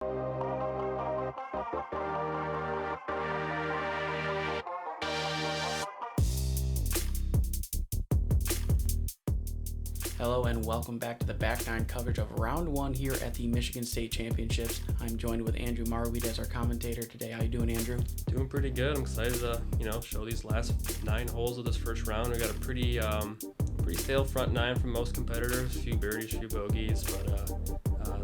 Hello and welcome back to the Back Nine coverage of Round 1 here at the Michigan State Championships. I'm joined with Andrew Marwede as our commentator today. How you doing, Andrew? Doing pretty good. I'm excited to, show these last 9 holes of this first round. We got a pretty stale front 9 from most competitors. A few birdies, a few bogeys, but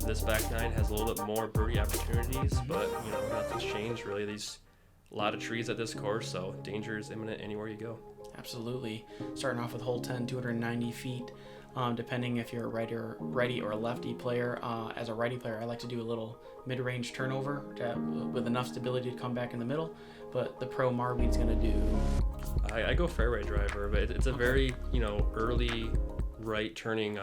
this back 9 has a little bit more birdie opportunities, but, nothing's changed really. A lot of trees at this course, so danger is imminent anywhere you go. Absolutely. Starting off with hole 10, 290 feet. Depending if you're a righty or a lefty player. As a righty player, I like to do a little mid-range turnover with enough stability to come back in the middle. But the pro Marwede's going to do... I go fairway driver, but it's a very, early right turning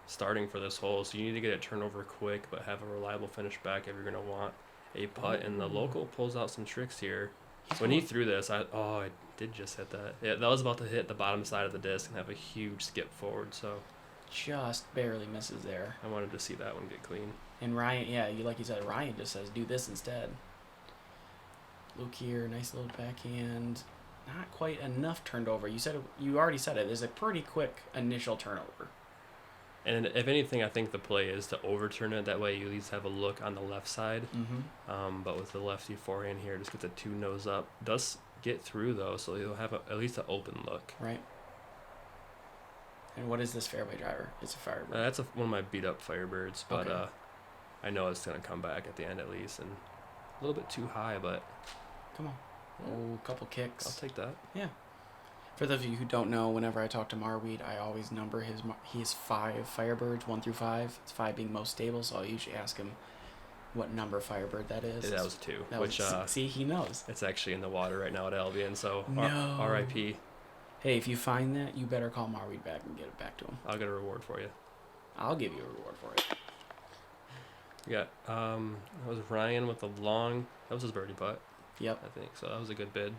starting for this hole. So you need to get it turned over quick, but have a reliable finish back if you're going to want a putt. And the local pulls out some tricks here. When he threw this, I did just hit that. Yeah, that was about to hit the bottom side of the disc and have a huge skip forward, so... Just barely misses there. I wanted to see that one get clean. And Ryan, like you said, Ryan just says, do this instead. Luke here, nice little backhand. Not quite enough turned over. You already said it. There's a pretty quick initial turnover. And if anything, I think the play is to overturn it. That way you at least have a look on the left side. Mm-hmm. But with the lefty forehand here, just get the 2 nose up. Does get through, though, so you'll have at least an open look. Right. And what is this fairway driver? It's a Firebird. That's one of my beat-up Firebirds, but okay. I know it's going to come back at the end at least. And a little bit too high, but... Come on. Oh, couple kicks. I'll take that. Yeah. For those of you who don't know, whenever I talk to Marwede, I always number he has 5 Firebirds, 1 through 5. It's 5 being most stable, so I'll usually ask him what number Firebird that is. That was 2. See, he knows. It's actually in the water right now at Albion, so no. R.I.P. Hey, if you find that, you better call Marwede back and get it back to him. I'll get a reward for you. I'll give you a reward for it. Yeah, that was Ryan with the long... That was his birdie putt. Yep. I think, so that was a good bid.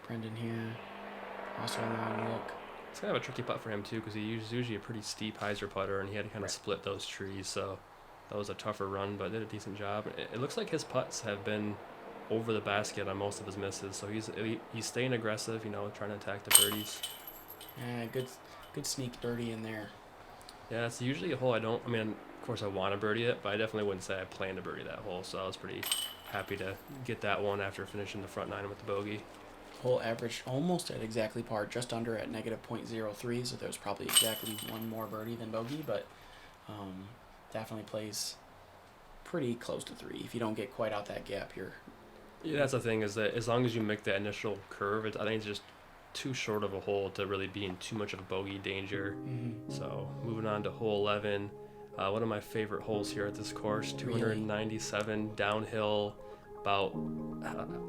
Brendan here. Also a long look. It's kind of a tricky putt for him, too, because he's usually a pretty steep hyzer putter, and he had to kind of split those trees, so that was a tougher run, but did a decent job. It looks like his putts have been over the basket on most of his misses, so he's staying aggressive, trying to attack the birdies. Yeah, good sneak birdie in there. Yeah, it's usually a hole of course I want to birdie it, but I definitely wouldn't say I plan to birdie that hole, so I was pretty happy to get that one after finishing the front 9 with the bogey. Hole averaged almost at exactly par, just under at -0.03, so there's probably exactly one more birdie than bogey, but definitely plays pretty close to 3. If you don't get quite out that gap here. Yeah, that's the thing, is that as long as you make that initial curve, I think it's just too short of a hole to really be in too much of a bogey danger. Mm-hmm. So moving on to hole 11, one of my favorite holes here at this course, 297 downhill, about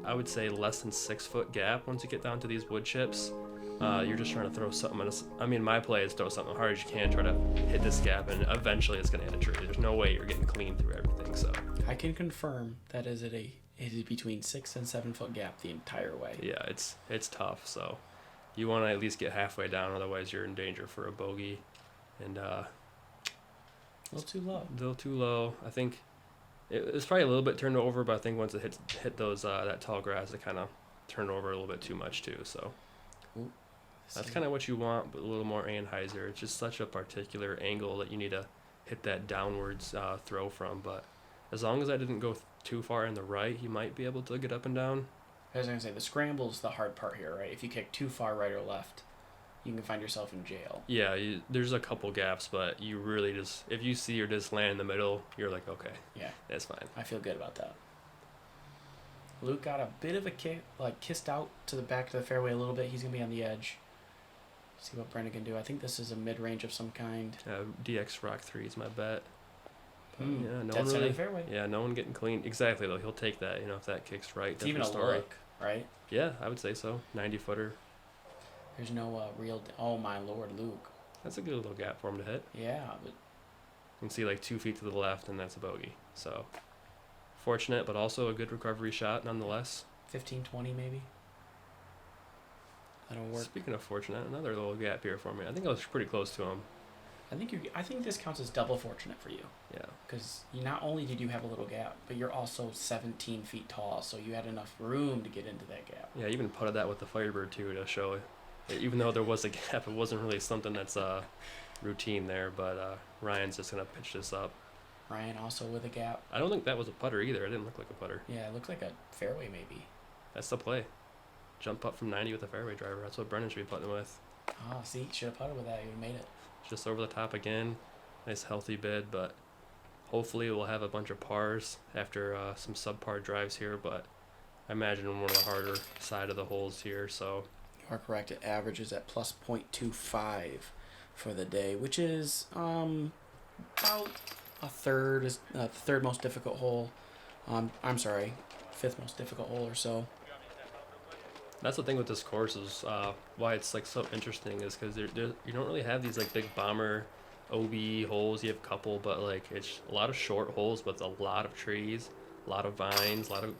I would say less than 6 foot gap. Once you get down to these wood chips, you're just trying to throw something. My play is throw something hard as you can, try to hit this gap, and eventually it's going to hit a tree. There's no way you're getting clean through everything. So I can confirm that it is between 6 and 7 foot gap the entire way. Yeah, it's tough. So you want to at least get halfway down, otherwise you're in danger for a bogey. And a little too low. A little too low. I think it was probably a little bit turned over, but I think once it hit those that tall grass, it kind of turned over a little bit too much too. So ooh, that's kind of what you want, but a little more Anheuser. It's just such a particular angle that you need to hit that downwards throw from. But as long as I didn't go too far in the right, he might be able to get up and down. I was going to say, the scramble's the hard part here, right? If you kick too far right or left, you can find yourself in jail. Yeah, there's a couple gaps, but you really just, if you see your disc land in the middle, you're like, okay, yeah, that's fine. I feel good about that. Luke got a bit of a kick, kissed out to the back of the fairway a little bit. He's going to be on the edge. See what Brendan can do. I think this is a mid-range of some kind. DX Rock 3 is my bet. Yeah, no one really. Fairway. Yeah, no one getting clean. Exactly, though. He'll take that, if that kicks right. It's even a story. look, right? Yeah, I would say so. 90-footer. There's no real... Oh, my Lord, Luke. That's a good little gap for him to hit. Yeah, but... You can see 2 feet to the left, and that's a bogey. So, fortunate, but also a good recovery shot nonetheless. 15, 20 maybe? That'll work. Speaking of fortunate, another little gap here for me. I think I was pretty close to him. I think this counts as double fortunate for you. Yeah. Because not only did you have a little gap, but you're also 17 feet tall, so you had enough room to get into that gap. Yeah, I even putted that with the Firebird too to show, even though there was a gap, it wasn't really something that's routine there. But Ryan's just gonna pitch this up. Ryan also with a gap. I don't think that was a putter either. It didn't look like a putter. Yeah, it looks like a fairway maybe. That's the play. Jump up from 90 with a fairway driver. That's what Brennan should be putting with. Oh, see, should have putted with that. You would have made it. Just over the top again. Nice healthy bid, but hopefully we'll have a bunch of pars after some subpar drives here, but I imagine one of the harder side of the holes here, so. You are correct. It averages at plus 0.25 for the day, which is about a third most difficult hole. I'm sorry, fifth most difficult hole or so. That's the thing with this course is why it's like so interesting is because you don't really have these like big bomber OB holes. You have a couple, but like it's a lot of short holes with a lot of trees, a lot of vines, a lot of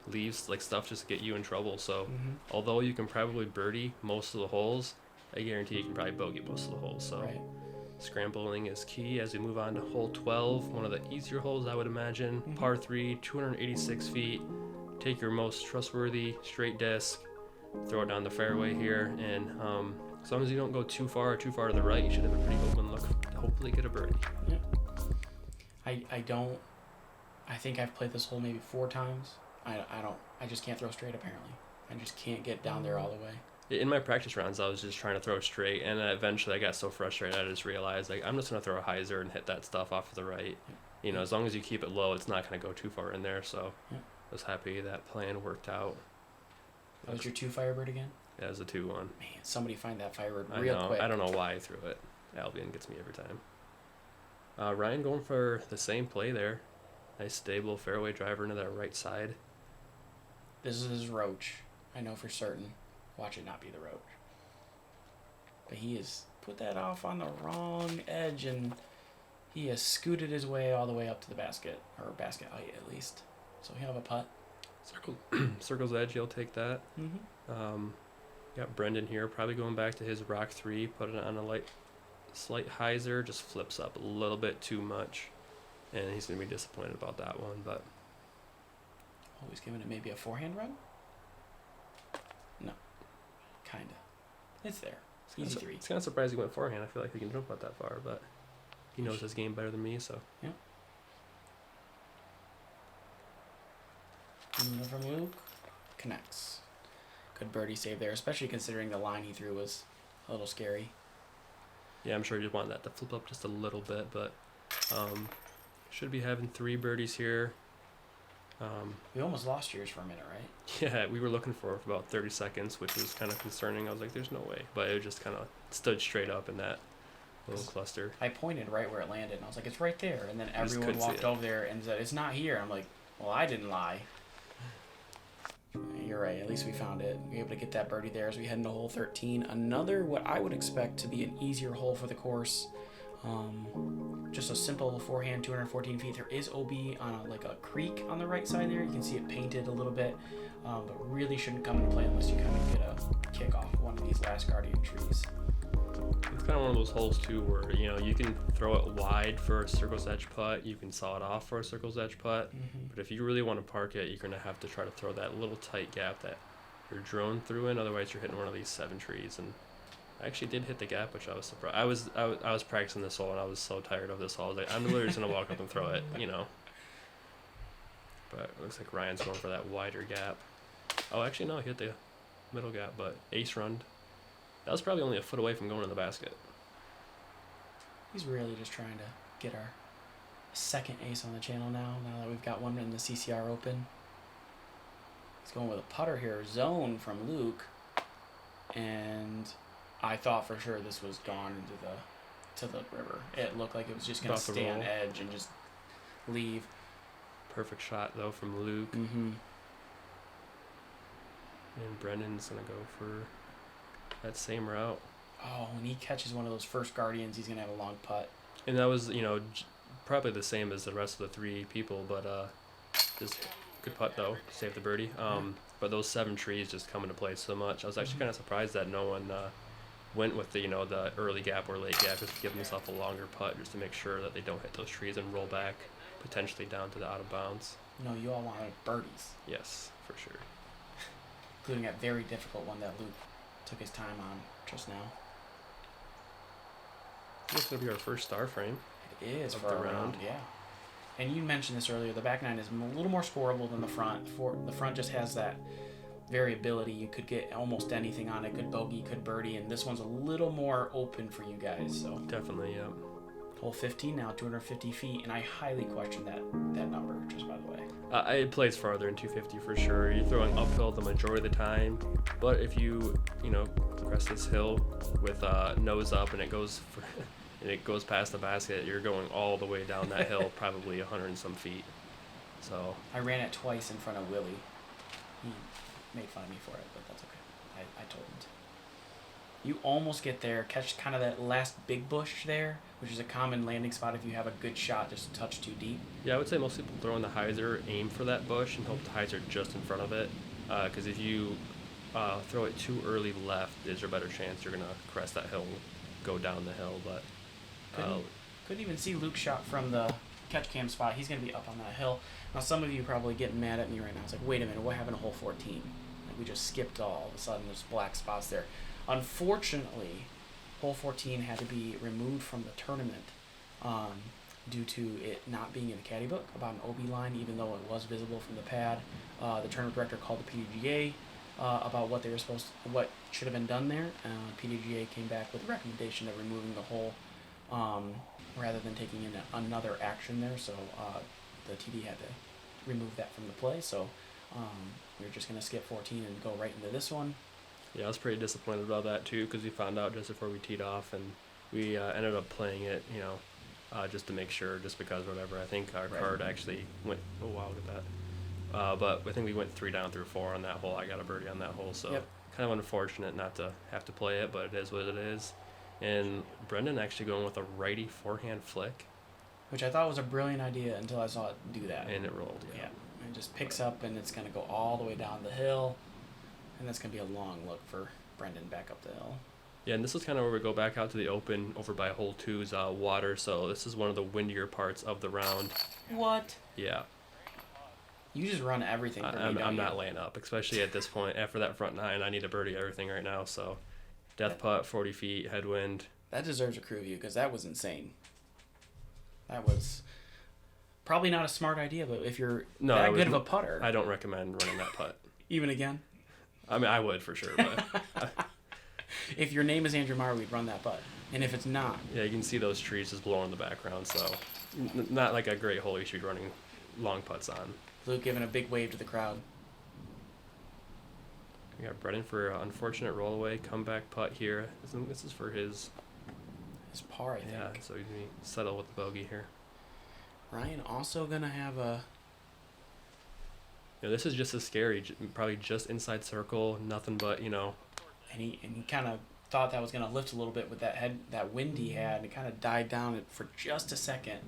leaves, like stuff just to get you in trouble. So although you can probably birdie most of the holes, I guarantee you can probably bogey most of the holes. So Right. scrambling is key as we move on to hole 12, one of the easier holes I would imagine. Par 3, 286 feet. Take your most trustworthy straight disc, throw it down the fairway here, and as long as you don't go too far to the right, you should have a pretty open look to hopefully get a birdie. Yep. I think I've played this hole maybe 4 times. I just can't throw straight apparently. I just can't get down there all the way. In my practice rounds, I was just trying to throw straight, and eventually I got so frustrated I just realized like I'm just gonna throw a hyzer and hit that stuff off to the right. As long as you keep it low, it's not gonna go too far in there. So I was happy that plan worked out. That was your 2 Firebird again? Yeah, it was a 2-1. Man, somebody find that Firebird I real know. quick. I don't know why I threw it. Albion gets me every time. Ryan going for the same play there. Nice stable fairway driver into that right side. This is his roach. I know for certain. Watch it not be the roach. But he has put that off on the wrong edge, and he has scooted his way all the way up to the basket, or basket height at least. So he'll have a putt. Circle's edge, he'll take that. Mm-hmm. Got Brendan here, probably going back to his rock 3, put it on a slight hyzer, just flips up a little bit too much, and he's gonna be disappointed about that one. But Always giving it maybe a forehand run. No, kinda. It's there. Easy 3. it's kind of surprising he went forehand. I feel like he can jump out that far, but he knows his game better than me, so. Yeah. And from Luke, connects. Good birdie save there, especially considering the line he threw was a little scary. Yeah, I'm sure you want that to flip up just a little bit, but should be having 3 birdies here. We almost lost yours for a minute, right? Yeah, we were looking for it for about 30 seconds, which was kind of concerning. I was like, there's no way. But it just kind of stood straight up in that little cluster. I pointed right where it landed, and I was like, it's right there. And then everyone couldn't see walked it. over there and said, it's not here. I'm like, well, I didn't lie. You're right. At least we found it. We were able to get that birdie there as we head into hole 13. Another, what I would expect to be an easier hole for the course. Just a simple forehand, 214 feet. There is OB on a creek on the right side there. You can see it painted a little bit, but really shouldn't come into play unless you kind of get a kick off one of these last guardian trees. It's kind of one of those holes too where you can throw it wide for a circle's edge putt, you can saw it off for a circle's edge putt, but if you really want to park it, you're going to have to try to throw that little tight gap that your drone threw in. Otherwise, you're hitting one of these 7 trees. And I actually did hit the gap, which I was surprised. I was practicing this hole and I was so tired of this hole. I was like, I'm literally just gonna walk up and throw it, But it looks like Ryan's going for that wider gap. Oh, actually no, he hit the middle gap, but ace run. That was probably only a foot away from going in the basket. He's really just trying to get our second ace on the channel now that we've got one in the CCR Open. He's going with a putter here, zone from Luke, and I thought for sure this was gone to the river. It looked like it was just going to stay on edge and just leave. Perfect shot though from Luke. Mm-hmm. And Brendan's gonna go for that same route. Oh, when he catches one of those first guardians, he's gonna have a long putt. And that was probably the same as the rest of the 3 people, but just good putt though, save the birdie. But those 7 trees just come into play so much. I was actually kind of surprised that no one went with the the early gap or late gap just to give themselves a longer putt just to make sure that they don't hit those trees and roll back potentially down to the out of bounds. No, you all wanted birdies, Yes, for sure. including that very difficult one that Luke took his time on just now. This is gonna be our first star frame. It is Of for the a round, round. yeah. And you mentioned this earlier. The back nine is a little more scoreable than the front. The front just has that variability. You could get almost anything on it. Could bogey, could birdie, and this one's a little more open for you guys. So Definitely, yeah. hole 15 now, 250 feet, and I highly question that number. Just by the way. It plays farther than 250 for sure. You're throwing uphill the majority of the time, but if you crest this hill with nose up and it goes and it goes past the basket, you're going all the way down that hill, probably 100 and some feet. So I ran it twice in front of Willie. He made fun of me for it, but that's okay. I told him to. You almost get there, catch kind of that last big bush there, which is a common landing spot if you have a good shot just a touch too deep. yeah, I would say most people throwing the hyzer aim for that bush and hope the hyzer just in front of it, because if you throw it too early left, there's a better chance you're gonna crest that hill, and go down the hill. But Couldn't even see Luke's shot from the catch cam spot. He's going to be up on that hill. Now, some of you probably getting mad at me right now. It's like, wait a minute, what happened to hole 14? Like, we just skipped all of a sudden. There's black spots there. Unfortunately, hole 14 had to be removed from the tournament due to it not being in the caddy book about an OB line, even though it was visible from the pad. The tournament director called the PDGA about what what should have been done there. PDGA came back with a recommendation of removing the hole rather than taking in another action there. So the TD had to remove that from the play. So we're just going to skip 14 and go right into this one. yeah, I was pretty disappointed about that too, because we found out just before we teed off, and we ended up playing it, just to make sure, just because whatever. I think our card actually went. Oh wow, look at that. But I think we went 3 down through 4 on that hole. I got a birdie on that hole, so Yep. kind of unfortunate not to have to play it, but it is what it is. And Brendan actually going with a righty forehand flick, Which I thought was a brilliant idea until I saw it do that. and it rolled. Yeah. It just picks up and it's going to go all the way down the hill. And that's going to be a long look for Brendan back up the hill. Yeah, and this is kind of where we go back out to the open over by hole 2's water. So this is one of the windier parts of the round. What? Yeah, You just run everything for me, I'm don't not you? laying up, especially at this point. After that front 9, I need a birdie everything right now. So death putt, 40 feet, headwind. That deserves a crew view because that was insane. That was probably not a smart idea, but if you're that good of a putter, I don't recommend running that putt. even again, I mean, I would for sure, but if your name is Andrew Marwede, run that putt. And if it's not, yeah, you can see those trees just blowing in the background. So not like a great hole you should be running long putts on. Luke giving a big wave to the crowd. We got Brendan for an unfortunate rollaway comeback putt here. This is for his Par, I think. yeah. So he's gonna settle with the bogey here. Ryan also gonna have a. This is just as scary. Probably just inside circle, nothing but And he kind of thought that was gonna lift a little bit with that wind he had, and it kind of died down for just a second.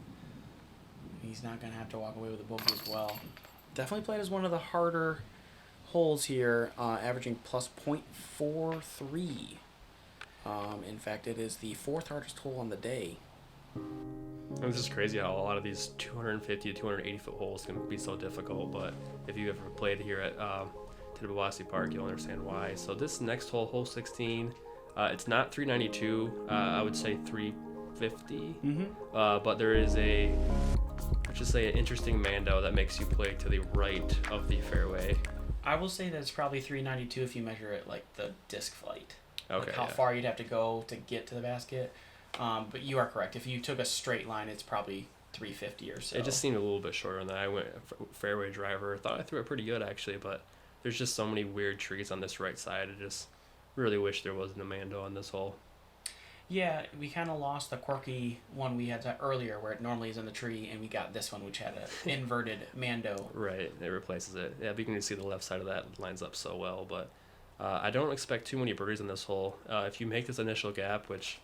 He's not gonna have to walk away with a bogey as well. Definitely played as one of the harder holes here, averaging plus .43. In fact, it is the 4th hardest hole on the day. This is crazy how a lot of these 250 to 280 foot holes can be so difficult, but if you ever played here at Tittabawassee Park, you'll understand why. So this next hole, hole 16, it's not 392, I would say 350, but there is let's just say an interesting mando that makes you play to the right of the fairway. I will say that it's probably 392 if you measure it like the disc flight. Okay. Like how far you'd have to go to get to the basket. But you are correct. If you took a straight line, it's probably 350 or so. It just seemed a little bit shorter than that. I went fairway driver. Thought I threw it pretty good actually, but there's just so many weird trees on this right side. I just really wish there wasn't a mando on this hole. Yeah, we kind of lost the quirky one we had earlier where it normally is in the tree, and we got this one which had an inverted mando. Right, it replaces it. Yeah, but you can see the left side of that lines up so well, but I don't expect too many birdies on this hole. If you make this initial gap, which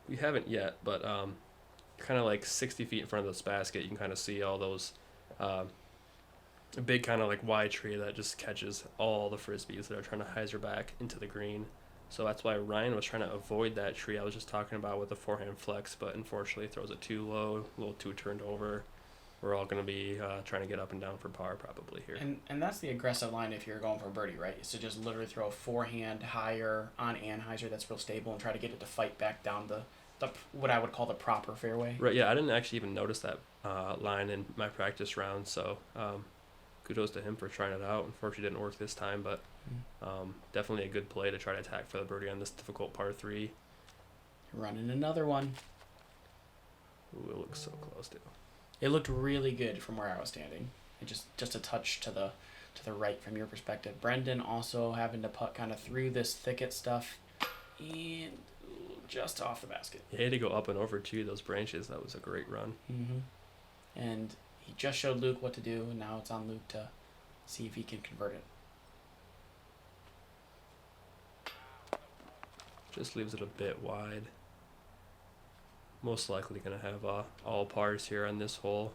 we haven't yet, but kind of like 60 feet in front of this basket, you can kind of see all those a big kind of like wide tree that just catches all the frisbees that are trying to hyzer back into the green. So that's why Ryan was trying to avoid that tree I was just talking about with the forehand flex, but unfortunately throws it too low, a little too turned over. We're all going to be trying to get up and down for par probably here. And that's the aggressive line if you're going for birdie, right? Is to just literally throw a forehand higher on Anheuser that's real stable and try to get it to fight back down the what I would call the proper fairway. Right, yeah, I didn't actually even notice that line in my practice round, so kudos to him for trying it out. Unfortunately, it didn't work this time, but definitely a good play to try to attack for the birdie on this difficult par 3. Running another one. Ooh, it looks so close, too. It looked really good from where I was standing. It just a touch to the right from your perspective. Brendan also having to putt kind of through this thicket stuff and just off the basket. He had to go up and over too, those branches. That was a great run. Mm-hmm. And he just showed Luke what to do, and now it's on Luke to see if he can convert it. Just leaves it a bit wide. Most likely going to have all pars here on this hole.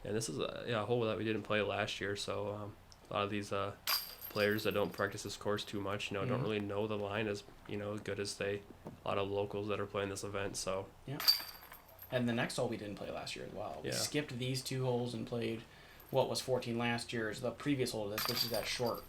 And this is a hole that we didn't play last year, so a lot of these players that don't practice this course too much, don't really know the line as good as a lot of locals that are playing this event. So yeah. And the next hole we didn't play last year as well. Yeah. We skipped these 2 holes and played what was 14 last year's the previous hole to this, which is that short.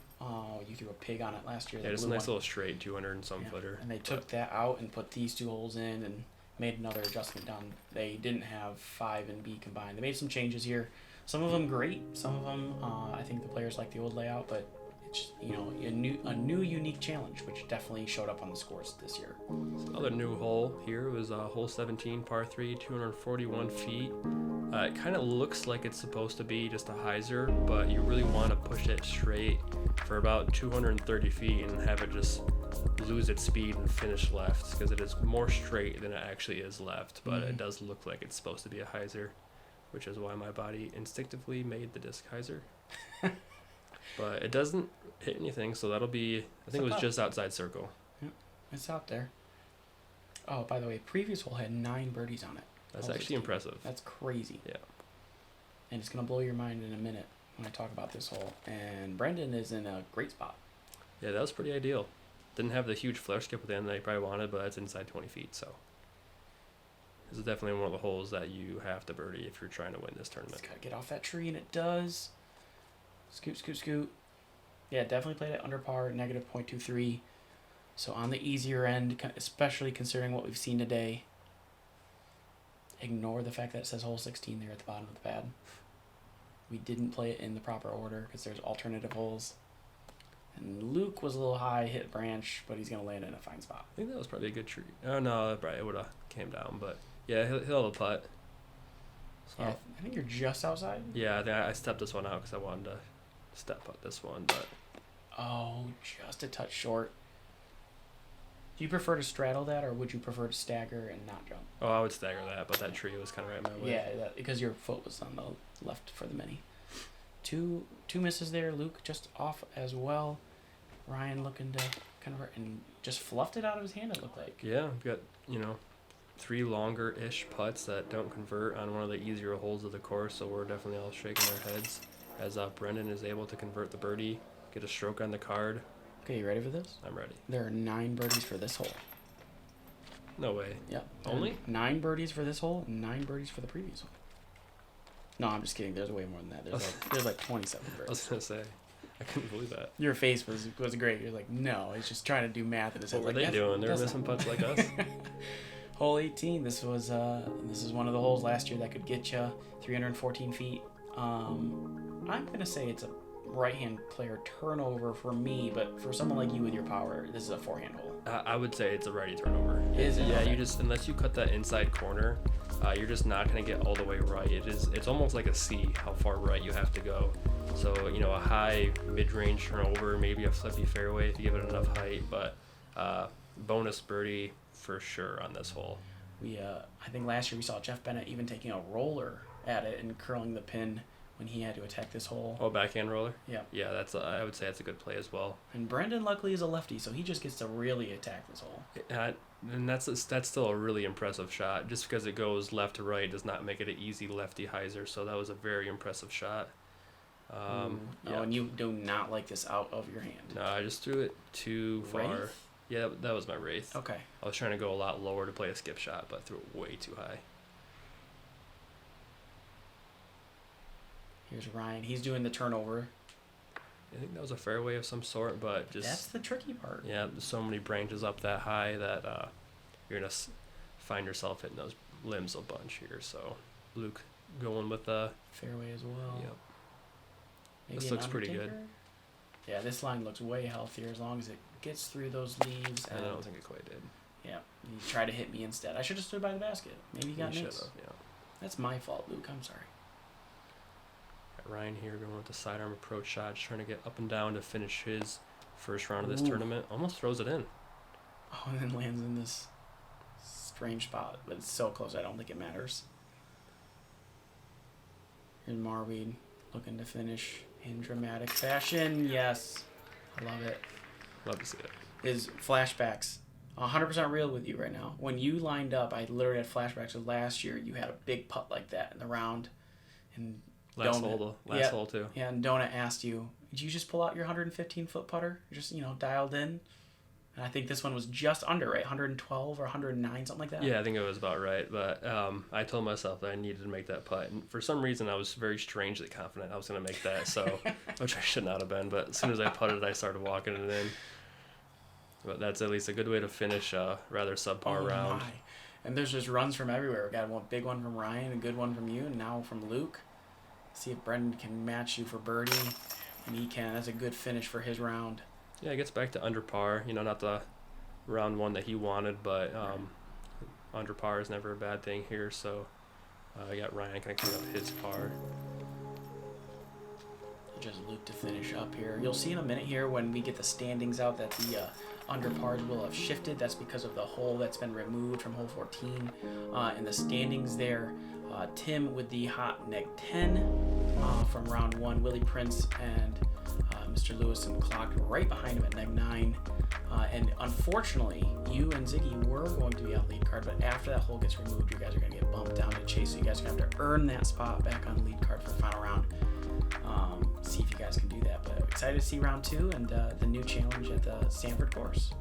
You threw a pig on it last year. Yeah, it's a nice little straight 200 and some footer. And they took that out and put these 2 holes in and made another adjustment down. They didn't have 5 and B combined. They made some changes here. Some of them great. Some of them, I think the players like the old layout, but it's a new unique challenge, which definitely showed up on the scores this year. Another new hole here was hole 17, par 3, 241 feet. It kind of looks like it's supposed to be just a hyzer, but you really want to push it straight for about 230 feet and have it just lose its speed and finish left, because it is more straight than it actually is left, but it does look like it's supposed to be a hyzer, which is why my body instinctively made the disc hyzer. But it doesn't hit anything, so that'll be, I think it was just outside circle. Yeah, it's out there. Oh, by the way, previous hole had 9 birdies on it. That's actually impressive. That's crazy. Yeah. And it's going to blow your mind in a minute when I talk about this hole. And Brendan is in a great spot. Yeah, that was pretty ideal. Didn't have the huge flare skip at the end that he probably wanted, but it's inside 20 feet, so. This is definitely one of the holes that you have to birdie if you're trying to win this tournament. It's got to get off that tree, and it does. Scoot, scoot, scoot. Yeah, definitely played it under par, negative .23. So on the easier end, especially considering what we've seen today. Ignore the fact that it says hole 16 there at the bottom of the pad. We didn't play it in the proper order because there's alternative holes. And Luke was a little high, hit branch, but he's going to land in a fine spot. I think that was probably a good tree. Oh, no, probably it would have came down, but yeah, he'll have a putt. So, Yeah, I think you're just outside. yeah, I think I stepped this one out because I wanted to step up this one, but Oh, just a touch short. Do you prefer to straddle that, or would you prefer to stagger and not jump? oh, I would stagger that, but that tree was kind of right in my way. Yeah, because your foot was on the left for the mini. Two misses there. Luke just off as well. Ryan looking to convert and just fluffed it out of his hand, it looked like. Yeah, we've got, 3 longer-ish putts that don't convert on one of the easier holes of the course, so we're definitely all shaking our heads as Brendan is able to convert the birdie, get a stroke on the card. Okay, you ready for this? I'm ready. There are 9 birdies for this hole. No way. Yep. Only? 9 birdies for this hole and 9 birdies for the previous hole. No, I'm just kidding. There's way more than that. There's like 27 birdies. I was going to say, I couldn't believe that. Your face was great. You're like, no, he's just trying to do math in his head. What were like, they doing? They're missing putts like us? Hole 18. This is one of the holes last year that could get you 314 feet. I'm gonna say it's a right-hand player turnover for me, but for someone like you with your power, this is a forehand hole. I would say it's a righty turnover. Is it? Yeah, Okay. you just, unless you cut that inside corner, you're just not going to get all the way right. It's almost like a C, how far right you have to go. So, a high mid-range turnover, maybe a flippy fairway if you give it enough height, but bonus birdie for sure on this hole. I think last year we saw Jeff Bennett even taking a roller at it and curling the pin when he had to attack this hole. Oh, backhand roller? Yeah. Yeah, I would say that's a good play as well. And Brendan luckily is a lefty, so he just gets to really attack this hole. And that's still a really impressive shot. Just because it goes left to right does not make it an easy lefty hyzer, so that was a very impressive shot. Yeah. Oh, and you do not like this out of your hand. No, I just threw it too far. Right? Yeah, that was my Wraith. Okay. I was trying to go a lot lower to play a skip shot, but threw it way too high. Here's Ryan. He's doing the turnover. I think that was a fairway of some sort, but just... That's the tricky part. Yeah, there's so many branches up that high that you're going to find yourself hitting those limbs a bunch here. So Luke going with the... Fairway as well. Yep. Maybe This looks pretty good. Yeah, this line looks way healthier as long as it gets through those leaves. I don't think it quite did. Yeah, you tried to hit me instead. I should have stood by the basket. Maybe you got You nicks. should have, yeah. That's my fault, Luke. I'm sorry. Got Ryan here going with the sidearm approach shot, just trying to get up and down to finish his first round of this tournament. Almost throws it in. Oh, and then lands in this strange spot, but it's so close I don't think it matters. Here's Marwede looking to finish in dramatic fashion. Yes. I love it. Love to see it. Is flashbacks. 100% real with you right now. When you lined up, I literally had flashbacks of last year. You had a big putt like that in the round. And Last hole too. Yeah, and Donut asked you, did you just pull out your 115-foot putter? You're just, dialed in? And I think this one was just under, right? 112 or 109, something like that? Yeah, I think it was about right. But I told myself that I needed to make that putt. And for some reason, I was very strangely confident I was going to make that, so which I should not have been. But as soon as I putted, I started walking it in. But that's at least a good way to finish a rather subpar round. My. And there's just runs from everywhere. We got one big one from Ryan, a good one from you, and now from Luke. See if Brendan can match you for birdie, and he can. That's a good finish for his round. Yeah, it gets back to under par. Not the round one that he wanted, but under par is never a bad thing here. So I got Ryan kind of clean up his par. Just Luke to finish up here. You'll see in a minute here when we get the standings out that the under pars will have shifted. That's because of the hole that's been removed from hole 14. And the standings there, Tim with the hot neg 10 from round 1. Willie Prince and Mr. Lewison clocked right behind him at neg 9. And unfortunately, you and Ziggy were going to be on lead card, but after that hole gets removed, you guys are going to get bumped down to Chase. So you guys are going to have to earn that spot back on lead card for the final round. See if you guys can do that. But excited to see round 2 and the new challenge at the Stanford course.